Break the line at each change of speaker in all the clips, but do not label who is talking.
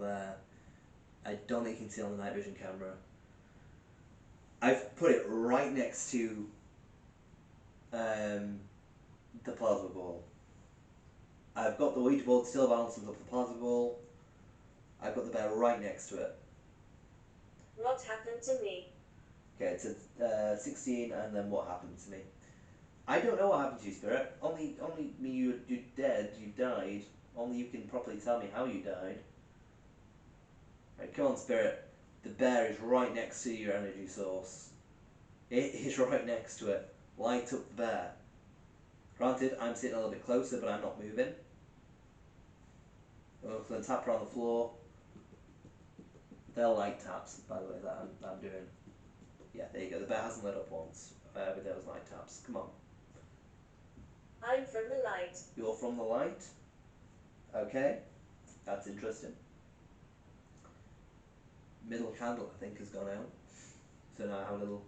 I don't think you can see on the night vision camera. I've put it right next to the plasma ball. I've got the Ouija board still balanced on top of the plasma ball. I've got the bear right next to it.
What happened to me?
Okay, it's at 16, and then what happened to me? I don't know what happened to you, Spirit. Only me, you're dead, you died. Only you can properly tell me how you died. Right, come on, Spirit. The bear is right next to your energy source. It is right next to it. Light up the bear. Granted, I'm sitting a little bit closer, but I'm not moving. I'm going to tap her on the floor. They're light taps, by the way, that I'm doing. Yeah, there you go. The bear hasn't lit up once with those light taps. Come on.
I'm from the light.
You're from the light? Okay. That's interesting. Middle candle, I think, has gone out. So now I have a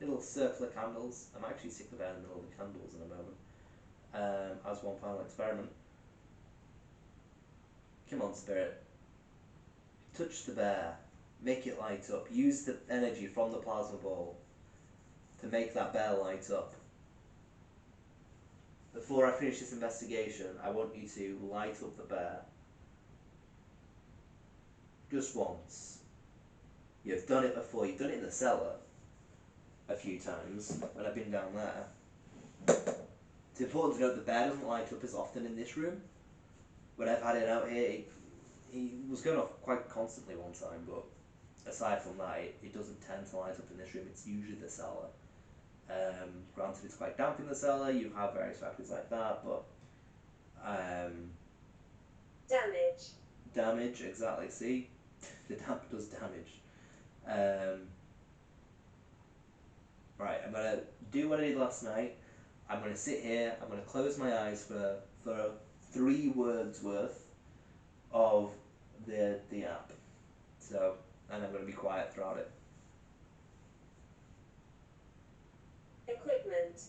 little circle of candles. I might actually stick the bear in the middle of the candles in a moment. As one final experiment. Come on, Spirit. Touch the bear. Make it light up. Use the energy from the plasma ball to make that bear light up. Before I finish this investigation, I want you to light up the bear. Just once. You've done it before. You've done it in the cellar a few times when I've been down there. It's important to note the bear doesn't light up as often in this room. When I've had it out here, he was going off quite constantly one time, but aside from that, it doesn't tend to light up in this room. It's usually the cellar. Granted, it's quite damp in the cellar. You have various factors like that, but
Damage.
damage, exactly. See, the damp does damage. Right, I'm gonna do what I did last night. I'm gonna sit here. I'm gonna close my eyes for 3 words worth of the app. So, and I'm gonna be quiet throughout it.
Equipment.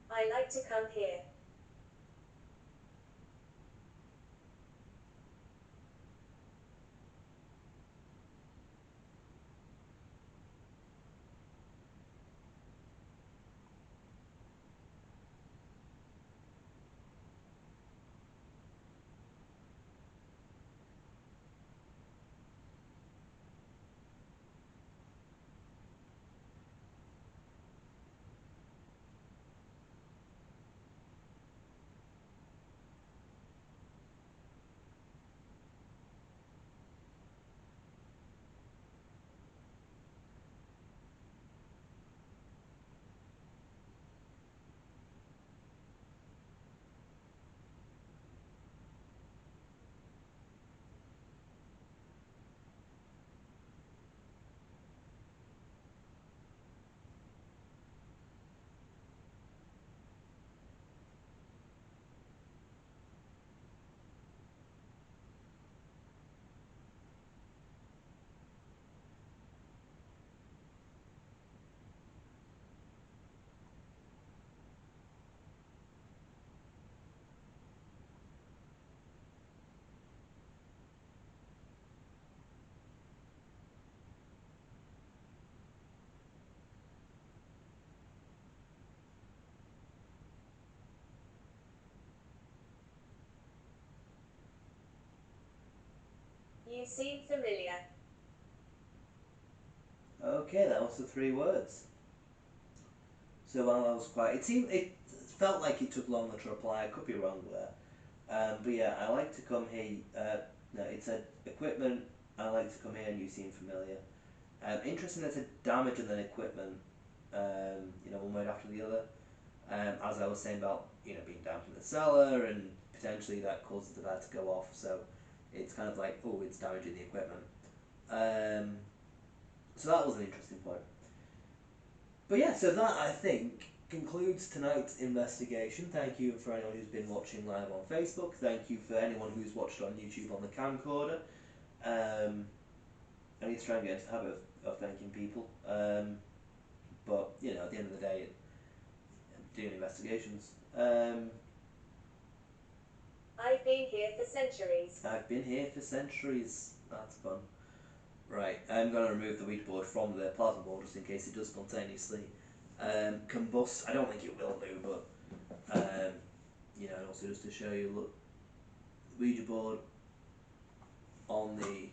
I like to come here. seem familiar.
Okay, that was the 3 words. So while I was quiet, it felt like it took longer to reply. I could be wrong there. But yeah, I like to come here. No, it said equipment. I like to come here and you seem familiar. Interesting that it said damage and then equipment. One word after the other. As I was saying about being down in the cellar and potentially that causes the bat to go off. So it's kind of like, oh, it's damaging the equipment. So that was an interesting point. But yeah, so that I think concludes tonight's investigation. Thank you for anyone who's been watching live on Facebook. Thank you for anyone who's watched on YouTube on the camcorder. I need to try and get into the habit of thanking people. But at the end of the day, doing investigations.
I've been here for centuries.
I've been here for centuries. That's fun. Right, I'm going to remove the Ouija board from the plasma board just in case it does spontaneously combust. I don't think it will do, but also just to show you, look, the Ouija board on the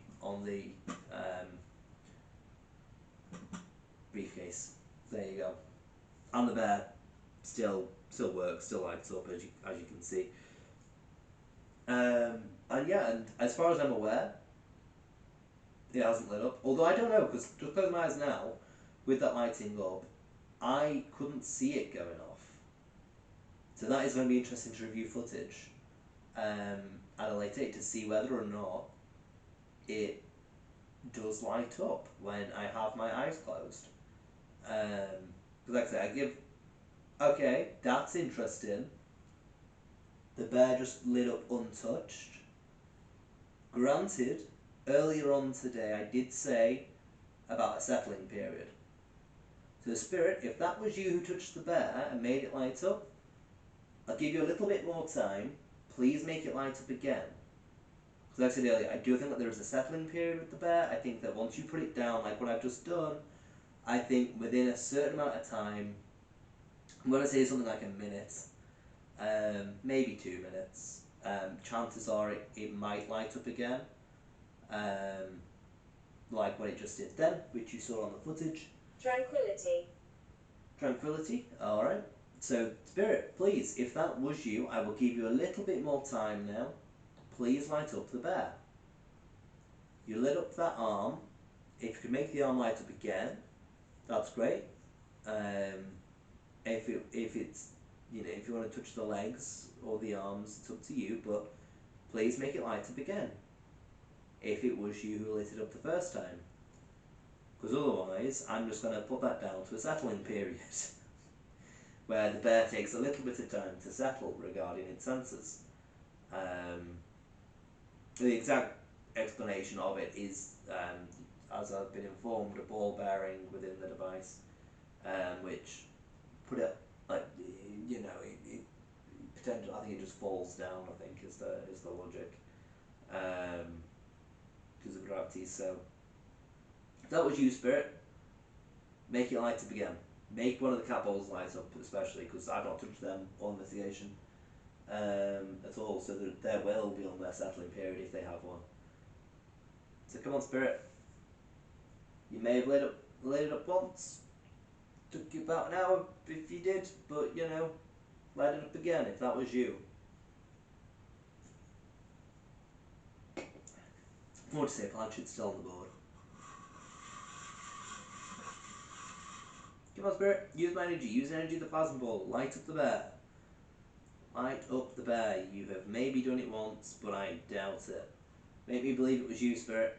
briefcase. There you go. And the bear still works, still lights up as you can see. And as far as I'm aware, it hasn't lit up. Although I don't know, because just close my eyes now, with that lighting up, I couldn't see it going off. So that is going to be interesting to review footage at a later date to see whether or not it does light up when I have my eyes closed. Because like I said, okay, that's interesting. The bear just lit up untouched. Granted, earlier on today I did say about a settling period. So Spirit, if that was you who touched the bear and made it light up, I'll give you a little bit more time. Please make it light up again. Because like I said earlier, I do think that there is a settling period with the bear. I think that once you put it down, like what I've just done, I think within a certain amount of time, I'm going to say something like a minute, maybe 2 minutes, chances are it might light up again, like what it just did then, which you saw on the footage. Tranquility, alright. So, Spirit, please, if that was you, I will give you a little bit more time now. Please light up the bear. You lit up that arm. If you could make the arm light up again, that's great. If it's, if you want to touch the legs or the arms, it's up to you, but please make it light up again. If it was you who lit it up the first time. Because otherwise, I'm just going to put that down to a settling period. Where the bear takes a little bit of time to settle regarding its senses. The exact explanation of it is, as I've been informed, a ball bearing within the device, which put it like it potentially. I think it just falls down. I think is the logic, because of gravity. So if that was you, Spirit, make it light up again. Make one of the cat balls light up, especially because I've not touched them on investigation at all. So there will be on their settling period if they have one. So come on, Spirit. You may have lit it up once. Took you about an hour if you did, but light it up again if that was you. I want to say Blanchett's still on the board. Come on, Spirit. Use my energy. Use the energy of the plasma ball. Light up the bear. Light up the bear. You have maybe done it once, but I doubt it. Make me believe it was you, Spirit.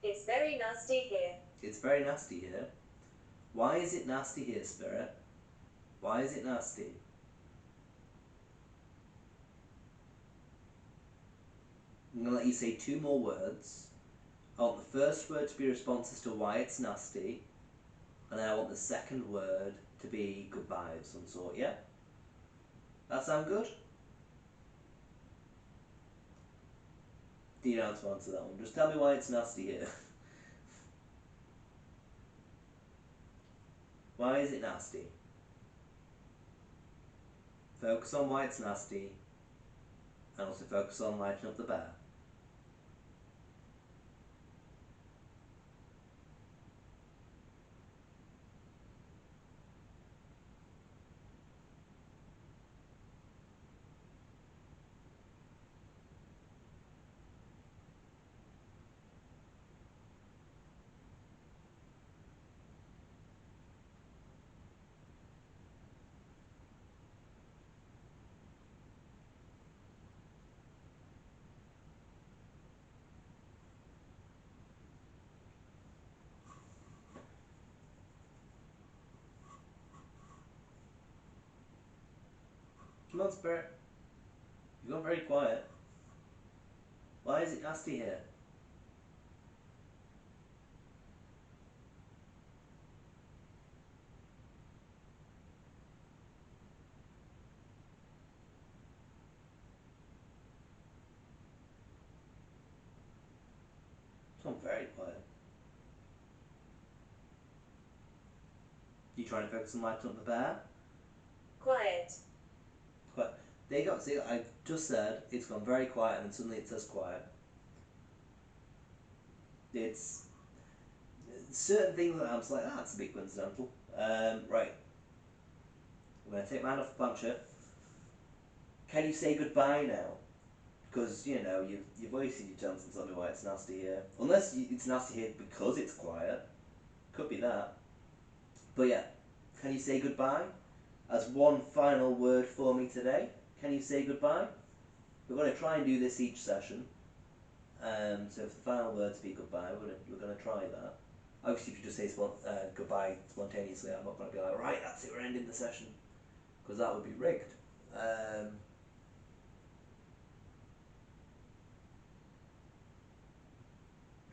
It's very nasty here.
It's very nasty here. Why is it nasty here, Spirit? Why is it nasty? I'm going to let you say 2 more words. I want the first word to be a response as to why it's nasty, and then I want the second word to be goodbye of some sort, yeah? That sound good? Do you know how to answer that one? Just tell me why it's nasty here. Why is it nasty? Focus on why it's nasty. and also focus on lighting up the bear. Come on, Spirit. You've gone very quiet. Why is it nasty here? It's gone very quiet. You trying to focus on lighting up the bear?
Quiet.
Quiet. There you go. See, I just said it's gone very quiet, and then suddenly it says quiet. It's certain things that I'm just like, that's a bit coincidental. Right. I'm going to take my hand off the planchette. Can you say goodbye now? Because, you know, you've wasted your chance and told me why it's nasty here. Unless it's nasty here because it's quiet. Could be that. But yeah, can you say goodbye? As one final word for me today. Can you say goodbye? We're going to try and do this each session. So if the final word to be goodbye, we're going to try that. Obviously, if you just say goodbye spontaneously, I'm not going to be like, right, that's it, we're ending the session. Because that would be rigged.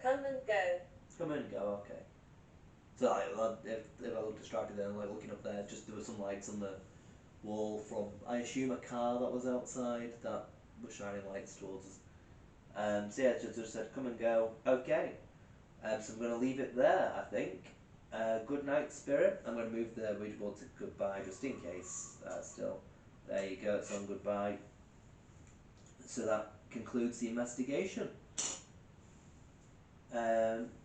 Come and go.
Come in and go, okay. So if I look distracted then, like looking up there, just there were some lights on the wall from, I assume, a car that was outside that was shining lights towards us. So yeah, just said come and go, okay. So I'm going to leave it there, I think. Good night, Spirit. I'm going to move the Ouija board to goodbye just in case. Still, there you go. It's on goodbye. So that concludes the investigation.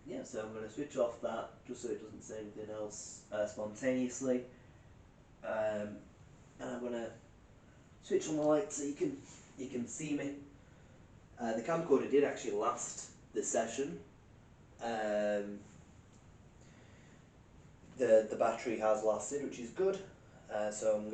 Yeah, so I'm going to switch off that just so it doesn't say anything else spontaneously. And I'm going to switch on the light so you can see me. The camcorder did actually last the session. The battery has lasted, which is good. So I'm going